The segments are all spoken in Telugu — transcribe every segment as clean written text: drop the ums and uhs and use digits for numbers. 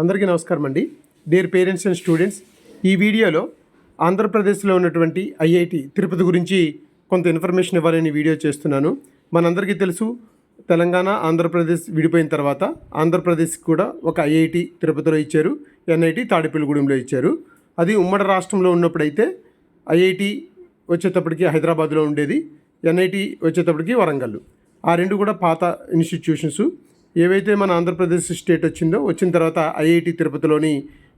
అందరికీ నమస్కారం అండి. డియర్ పేరెంట్స్ అండ్ స్టూడెంట్స్, ఈ వీడియోలో ఆంధ్రప్రదేశ్లో ఉన్నటువంటి ఐఐటి తిరుపతి గురించి కొంత ఇన్ఫర్మేషన్ ఇవ్వాలని వీడియో చేస్తున్నాను. మనందరికీ తెలుసు, తెలంగాణ ఆంధ్రప్రదేశ్ విడిపోయిన తర్వాత ఆంధ్రప్రదేశ్కి కూడా ఒక ఐఐటి తిరుపతిలో ఇచ్చారు, ఎన్ఐటి తాడేపల్లిగూడెంలో ఇచ్చారు. అది ఉమ్మడి రాష్ట్రంలో ఉన్నప్పుడైతే ఐఐటి వచ్చేటప్పటికి హైదరాబాద్లో ఉండేది, ఎన్ఐటి వచ్చేటప్పటికి వరంగల్. ఆ రెండు కూడా పాత ఇన్స్టిట్యూషన్స్. ఏవైతే మన ఆంధ్రప్రదేశ్ స్టేట్ వచ్చిన తర్వాత ఐఐటి తిరుపతిలోని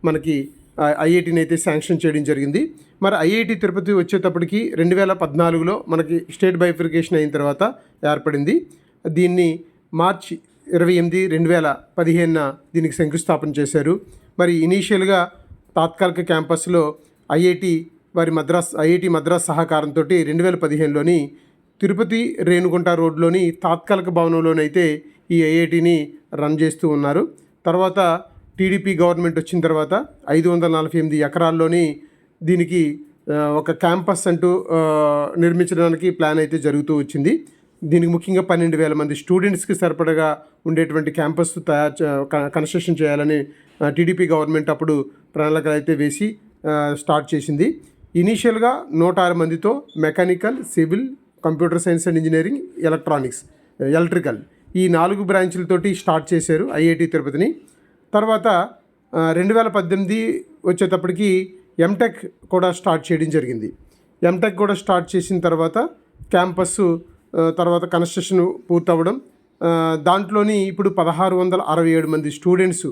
మనకి ఐఐటిని అయితే శాంక్షన్ చేయడం జరిగింది. మరి ఐఐటి తిరుపతి వచ్చేటప్పటికి 2014లో మనకి స్టేట్ బైఫర్కేషన్ అయిన తర్వాత ఏర్పడింది. దీన్ని మార్చి 28, 2015 దీనికి శంకుస్థాపన చేశారు. మరి ఇనీషియల్గా తాత్కాలిక క్యాంపస్లో ఐఐటి మద్రాస్ సహకారంతో 2015లోని తిరుపతి రేణుగుంట రోడ్లోని తాత్కాలిక భవనంలోనైతే ఈ ఐఐటిని రన్ చేస్తూ ఉన్నారు. తర్వాత టీడీపీ గవర్నమెంట్ వచ్చిన తర్వాత 548 ఎకరాల్లోని దీనికి ఒక క్యాంపస్ అంటూ నిర్మించడానికి ప్లాన్ అయితే జరుగుతూ వచ్చింది. దీనికి ముఖ్యంగా 12,000 మంది స్టూడెంట్స్కి సరిపడగా ఉండేటువంటి క్యాంపస్ కన్స్ట్రక్షన్ చేయాలని టీడీపీ గవర్నమెంట్ అప్పుడు ప్రణాళికలు అయితే వేసి స్టార్ట్ చేసింది. ఇనీషియల్గా 106 మందితో mechanical, civil, computer science and engineering, electrical ఈ 4 బ్రాంచులతోటి స్టార్ట్ చేశారు ఐఐటి తిరుపతిని. తర్వాత 2018 వచ్చేటప్పటికి ఎంటెక్ కూడా స్టార్ట్ చేయడం జరిగింది. ఎంటెక్ కూడా స్టార్ట్ చేసిన తర్వాత క్యాంపస్ తర్వాత కన్స్ట్రక్షన్ పూర్తవ్వడం, దాంట్లోని ఇప్పుడు 1667 మంది స్టూడెంట్స్,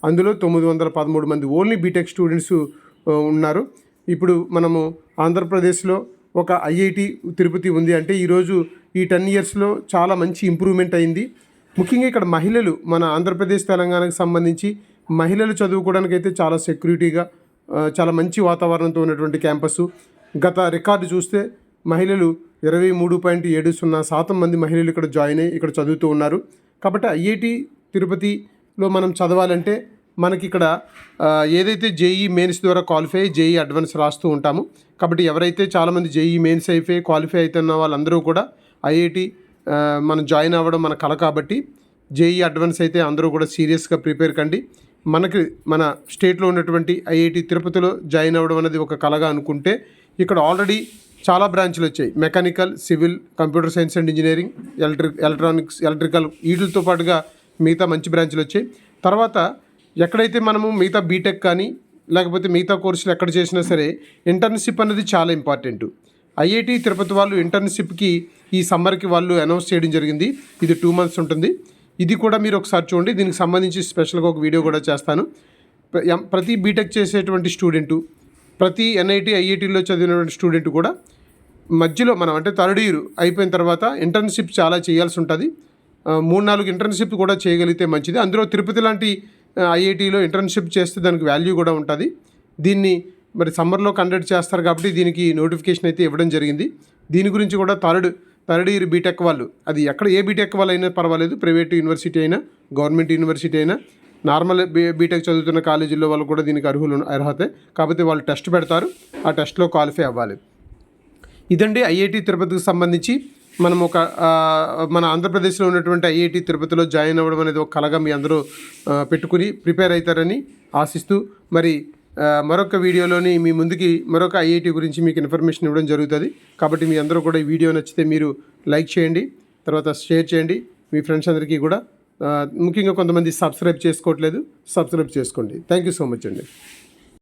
అందులో 913 మంది ఓన్లీ బీటెక్ స్టూడెంట్స్ ఉన్నారు. ఇప్పుడు మనము ఆంధ్రప్రదేశ్లో ఒక ఐఐటి తిరుపతి ఉంది అంటే ఈరోజు ఈ 10 ఇయర్స్లో చాలా మంచి ఇంప్రూవ్మెంట్ అయింది. ముఖ్యంగా ఇక్కడ మహిళలు, మన ఆంధ్రప్రదేశ్ తెలంగాణకు సంబంధించి మహిళలు చదువుకోవడానికి అయితే చాలా సెక్యూరిటీగా, చాలా మంచి వాతావరణంతో ఉన్నటువంటి క్యాంపస్. గత రికార్డు చూస్తే మహిళలు 23.70% మంది మహిళలు ఇక్కడ జాయిన్ అయ్యి ఇక్కడ చదువుతూ ఉన్నారు. కాబట్టి ఐఐటి తిరుపతిలో మనం చదవాలంటే మనకి ఇక్కడ ఏదైతే జేఈ మెయిన్స్ ద్వారా క్వాలిఫై, జేఈ అడ్వాన్స్ రాస్తూ ఉంటాము. కాబట్టి ఎవరైతే చాలామంది జేఈ మెయిన్స్ అయిపోయి క్వాలిఫై అవుతున్న వాళ్ళందరూ కూడా ఐఐటి మనం జాయిన్ అవ్వడం మన కల. కాబట్టి జేఈ అడ్వాన్స్ అయితే అందరూ కూడా సీరియస్గా ప్రిపేర్ కండి. మన స్టేట్లో ఉన్నటువంటి ఐఐటి తిరుపతిలో జాయిన్ అవ్వడం అనేది ఒక కలగా అనుకుంటే ఇక్కడ ఆల్రెడీ చాలా బ్రాంచ్లు వచ్చాయి. Mechanical, civil, computer science and engineering, electrical వీటితో పాటుగా మిగతా మంచి బ్రాంచ్లు వచ్చాయి. తర్వాత ఎక్కడైతే మనము మిగతా బీటెక్ కానీ లేకపోతే మిగతా కోర్సులు ఎక్కడ చేసినా సరే ఇంటర్న్షిప్ అనేది చాలా ఇంపార్టెంట్. ఐఐటి తిరుపతి వాళ్ళు ఇంటర్న్షిప్కి ఈ సమ్మర్కి వాళ్ళు అనౌన్స్ చేయడం జరిగింది. ఇది 2 months ఉంటుంది. ఇది కూడా మీరు ఒకసారి చూడండి. దీనికి సంబంధించి స్పెషల్గా ఒక వీడియో కూడా చేస్తాను. ప్రతి బీటెక్ చేసేటువంటి స్టూడెంటు, ప్రతి ఎన్ఐటి ఐఐటీలో చదివినటువంటి స్టూడెంట్ కూడా మధ్యలో మనం అంటే 3rd year అయిపోయిన తర్వాత ఇంటర్న్షిప్ చాలా చేయాల్సి ఉంటుంది. 3-4 ఇంటర్న్షిప్ కూడా చేయగలిగితే మంచిది. అందులో తిరుపతి లాంటి ఐఐటీలో ఇంటర్న్షిప్ చేస్తే దానికి వాల్యూ కూడా ఉంటుంది. దీన్ని మరి సమ్మర్లో కండక్ట్ చేస్తారు కాబట్టి దీనికి నోటిఫికేషన్ అయితే ఇవ్వడం జరిగింది. దీని గురించి కూడా థర్డ్ ఇయర్ బీటెక్ వాళ్ళు, అది ఎక్కడ ఏ బీటెక్ వాళ్ళు అయినా పర్వాలేదు, ప్రైవేట్ యూనివర్సిటీ అయినా గవర్నమెంట్ యూనివర్సిటీ అయినా నార్మల్ బీటెక్ చదువుతున్న కాలేజీల్లో వాళ్ళు కూడా దీనికి అర్హత. కాకపోతే వాళ్ళు టెస్ట్ పెడతారు, ఆ టెస్ట్లో క్వాలిఫై అవ్వాలి. ఇదండి ఐఐటి తిరుపతికి సంబంధించి మనం మన ఆంధ్రప్రదేశ్లో ఉన్నటువంటి ఐఐటి తిరుపతిలో జాయిన్ అవ్వడం అనేది ఒక కలగా మీ అందరూ పెట్టుకుని ప్రిపేర్ అవుతారని ఆశిస్తూ, మరి మరొక వీడియోలోని మీ ముందుకి మరొక ఐఐటి గురించి మీకు ఇన్ఫర్మేషన్ ఇవ్వడం జరుగుతుంది. కాబట్టి మీ అందరూ కూడా ఈ వీడియో నచ్చితే మీరు లైక్ చేయండి, తర్వాత షేర్ చేయండి మీ ఫ్రెండ్స్ అందరికీ కూడా. ముఖ్యంగా కొంతమంది సబ్స్క్రైబ్ చేసుకోవట్లేదు, సబ్స్క్రైబ్ చేసుకోండి. థ్యాంక్ యూ సో మచ్ అండి.